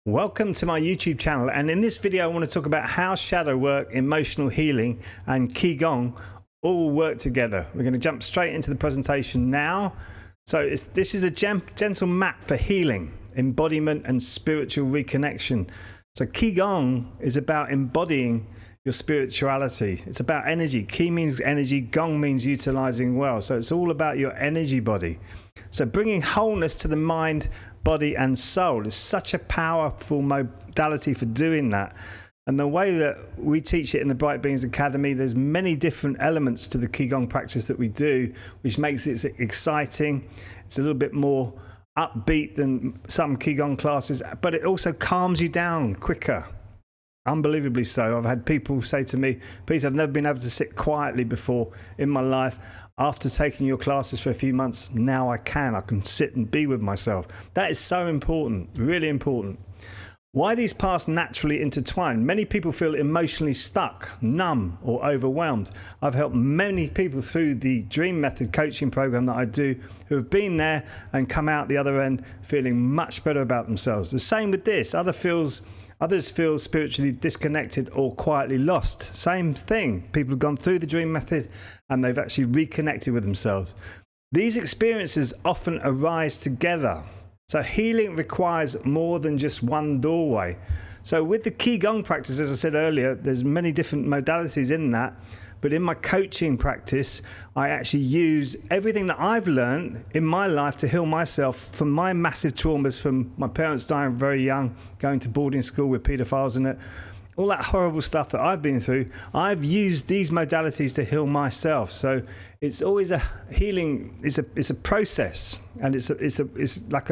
Welcome to my YouTube channel, and in this video I want to talk about how shadow work, emotional healing and Qi Gong all work together. We're going to jump straight into the presentation now. So this is a gentle map for healing, embodiment and spiritual reconnection. So Qi Gong is about embodying your spirituality. It's about energy. Qi means energy, Gong means utilizing well. So it's all about your energy body. So bringing wholeness to the mind, body and soul is such a powerful modality for doing that. And the way that we teach it in the Bright Beings Academy, there's many different elements to the Qi Gong practice that we do, which makes it exciting. It's a little bit more upbeat than some Qi Gong classes, but it also calms you down quicker. Unbelievably so. I've had people say to me, Peter, I've never been able to sit quietly before in my life. After taking your classes for a few months, now I can sit and be with myself. That is so important, really important. Why these paths naturally intertwine? Many people feel emotionally stuck, numb or overwhelmed. I've helped many people through the Dream Method coaching program that I do who have been there and come out the other end feeling much better about themselves. The same with this. Others feel spiritually disconnected or quietly lost. Same thing. People have gone through the Dream Method and they've actually reconnected with themselves. These experiences often arise together. So healing requires more than just one doorway. So with the Qi Gong practice, as I said earlier, there's many different modalities in that. But in my coaching practice, I actually use everything that I've learned in my life to heal myself from my massive traumas, from my parents dying very young, going to boarding school with paedophiles in it, all that horrible stuff that I've been through. I've used these modalities to heal myself. So it's always a healing. It's a process, and it's like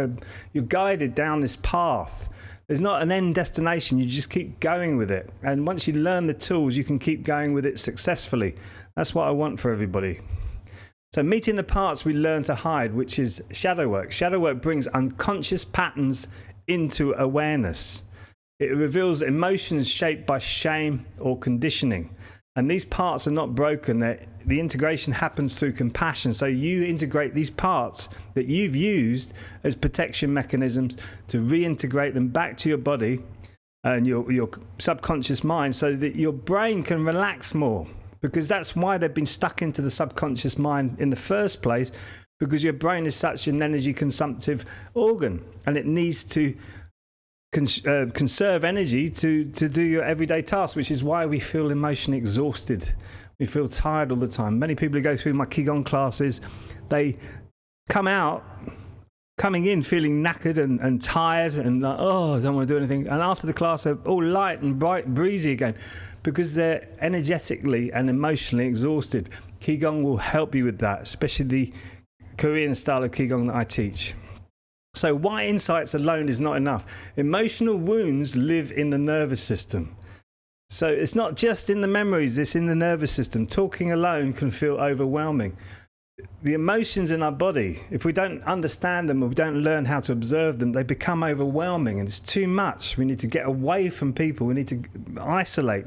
you're guided down this path. There's not an end destination. You just keep going with it. And once you learn the tools, you can keep going with it successfully. That's what I want for everybody. So meeting the parts we learn to hide, which is shadow work. Shadow work brings unconscious patterns into awareness. It reveals emotions shaped by shame or conditioning. And these parts are not broken. The integration happens through compassion. So you integrate these parts that you've used as protection mechanisms to reintegrate them back to your body and your subconscious mind so that your brain can relax more. Because that's why they've been stuck into the subconscious mind in the first place, because your brain is such an energy consumptive organ and it needs to conserve energy to do your everyday tasks, which is why we feel emotionally exhausted. We feel tired all the time. Many people who go through my Qi Gong classes, they coming in feeling knackered and tired and like, oh, I don't want to do anything. And after the class, they're all light and bright and breezy again because they're energetically and emotionally exhausted. Qi Gong will help you with that, especially the Korean style of Qi Gong that I teach. So why insights alone is not enough? Emotional wounds live in the nervous system. So it's not just in the memories, it's in the nervous system. Talking alone can feel overwhelming. The emotions in our body, if we don't understand them or we don't learn how to observe them, they become overwhelming and it's too much. We need to get away from people. We need to isolate.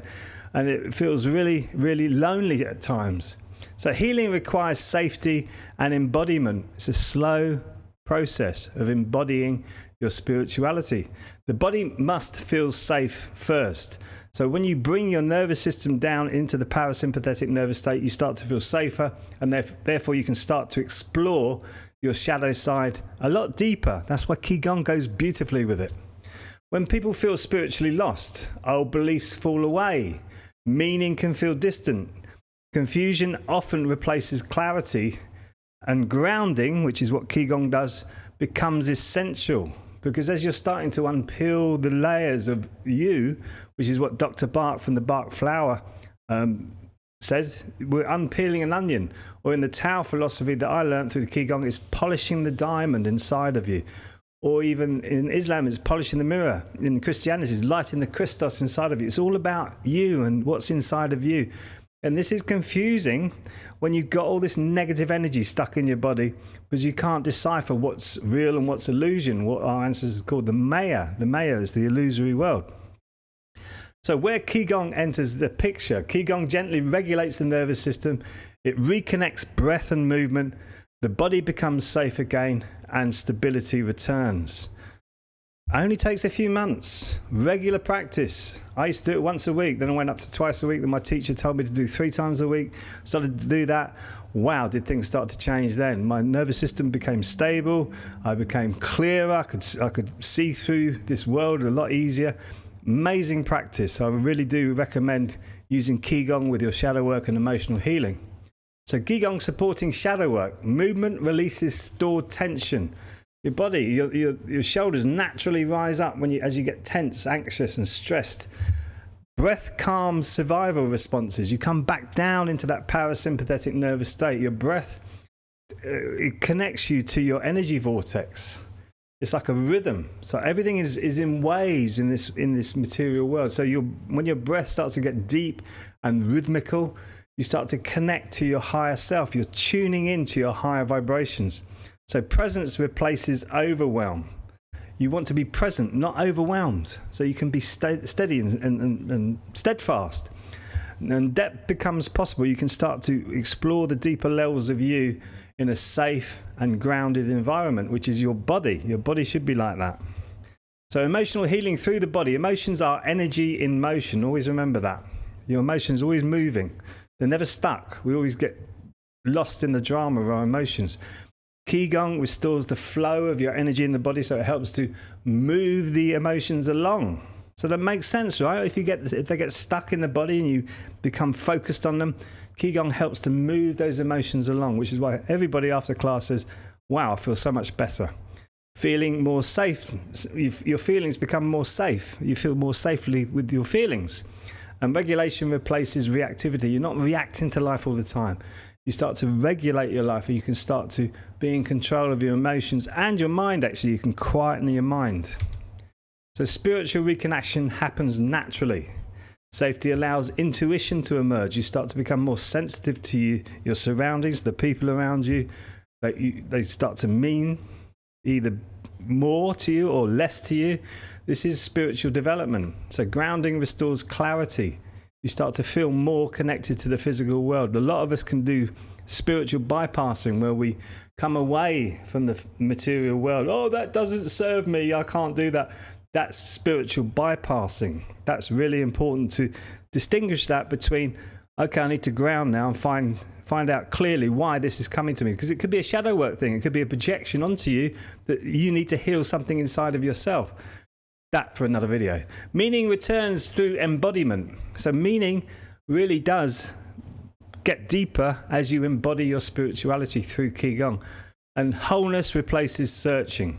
And it feels really, really lonely at times. So healing requires safety and embodiment. It's a slow process of embodying your spirituality. The body must feel safe first. So when you bring your nervous system down into the parasympathetic nervous state, you start to feel safer, and therefore you can start to explore your shadow side a lot deeper. That's why Qi Gong goes beautifully with it. When people feel spiritually lost, old beliefs fall away. Meaning can feel distant. Confusion often replaces clarity. And grounding, which is what Qi Gong does, becomes essential. Because as you're starting to unpeel the layers of you, which is what Dr. Bach from the Bach Flower said, we're unpeeling an onion. Or in the Tao philosophy that I learned through the Qi Gong, it's polishing the diamond inside of you. Or even in Islam, it's polishing the mirror. In Christianity, it's lighting the Christos inside of you. It's all about you and what's inside of you. And this is confusing when you've got all this negative energy stuck in your body because you can't decipher what's real and what's illusion, what our ancestors called the Maya. The Maya is the illusory world. So where Qi Gong enters the picture, Qi Gong gently regulates the nervous system. It reconnects breath and movement. The body becomes safe again and stability returns. Only takes a few months. Regular practice. I used to do it once a week, then I went up to twice a week. Then my teacher told me to do 3 times a week. Started to do that. Wow, did things start to change then. My nervous system became stable. I became clearer. I could see through this world a lot easier. Amazing practice. I really do recommend using Qi Gong with your shadow work and emotional healing. So Qi Gong supporting shadow work. Movement releases stored tension. Your body, your shoulders naturally rise up as you get tense, anxious and stressed. Breath calms survival responses. You come back down into that parasympathetic nervous state. Your breath, it connects you to your energy vortex. It's like a rhythm. So everything is in waves in this material world. So when your breath starts to get deep and rhythmical, you start to connect to your higher self. You're tuning into your higher vibrations. So presence replaces overwhelm. You want to be present, not overwhelmed. So you can be steady and steadfast. And depth becomes possible. You can start to explore the deeper levels of you in a safe and grounded environment, which is your body. Your body should be like that. So emotional healing through the body. Emotions are energy in motion. Always remember that. Your emotions are always moving. They're never stuck. We always get lost in the drama of our emotions. Qi Gong restores the flow of your energy in the body, so it helps to move the emotions along. So that makes sense, right? If they get stuck in the body and you become focused on them, Qi Gong helps to move those emotions along, which is why everybody after class says, wow, I feel so much better. Feeling more safe. Your feelings become more safe. You feel more safely with your feelings. And regulation replaces reactivity. You're not reacting to life all the time. You start to regulate your life, and you can start to be in control of your emotions and your mind. Actually, you can quieten your mind. So spiritual reconnection happens naturally. Safety allows intuition to emerge. You start to become more sensitive to your surroundings, the people around you. They start to mean either more to you or less to you. This is spiritual development. So grounding restores clarity. You start to feel more connected to the physical world. A lot of us can do spiritual bypassing, where we come away from the material world. Oh, that doesn't serve me. I can't do that. That's spiritual bypassing. That's really important to distinguish that between, okay, I need to ground now and find out clearly why this is coming to me. Because it could be a shadow work thing. It could be a projection onto you that you need to heal something inside of yourself. That for another video. Meaning returns through embodiment. So meaning really does get deeper as you embody your spirituality through Qi Gong. And wholeness replaces searching.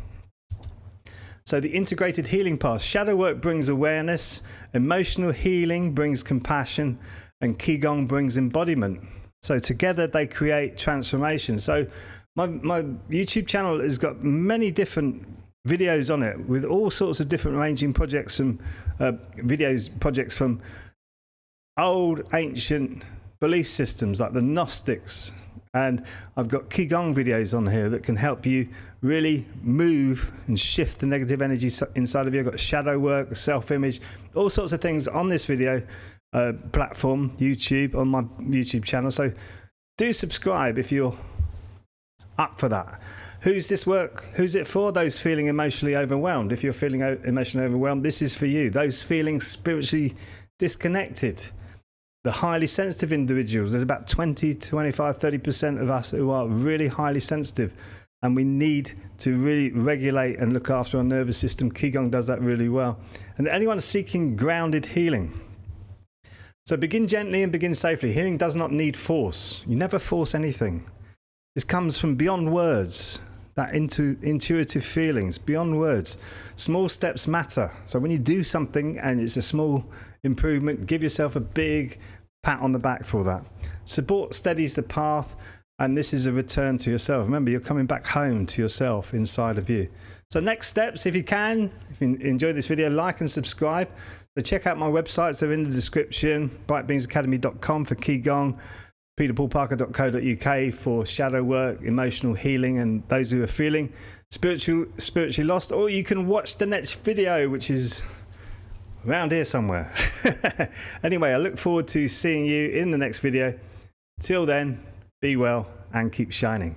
So the integrated healing path. Shadow work brings awareness. Emotional healing brings compassion. And Qi Gong brings embodiment. So together they create transformation. So my YouTube channel has got many different videos on it with all sorts of different ranging projects from projects from old ancient belief systems like the Gnostics, and I've got Qi Gong videos on here that can help you really move and shift the negative energy inside of you. I've got shadow work, self-image, all sorts of things on this video platform, YouTube, on my YouTube channel. So do subscribe if you're up for that. Who's this work? Who's it for? Those feeling emotionally overwhelmed. If you're feeling emotionally overwhelmed, this is for you. Those feeling spiritually disconnected. The highly sensitive individuals. There's about 20, 25, 30% of us who are really highly sensitive. And we need to really regulate and look after our nervous system. Qi Gong does that really well. And anyone seeking grounded healing. So begin gently and begin safely. Healing does not need force. You never force anything. This comes from beyond words, that intuitive feelings, beyond words. Small steps matter. So when you do something and it's a small improvement, give yourself a big pat on the back for that. Support steadies the path, and this is a return to yourself. Remember, you're coming back home to yourself inside of you. So next steps, if you enjoyed this video, like and subscribe. So check out my websites, they're in the description. brightbeansacademy.com for Qi Gong. peterpaulparker.co.uk for shadow work, emotional healing, and those who are feeling spiritually lost. Or you can watch the next video, which is around here somewhere. Anyway, I look forward to seeing you in the next video. Till then, be well and keep shining.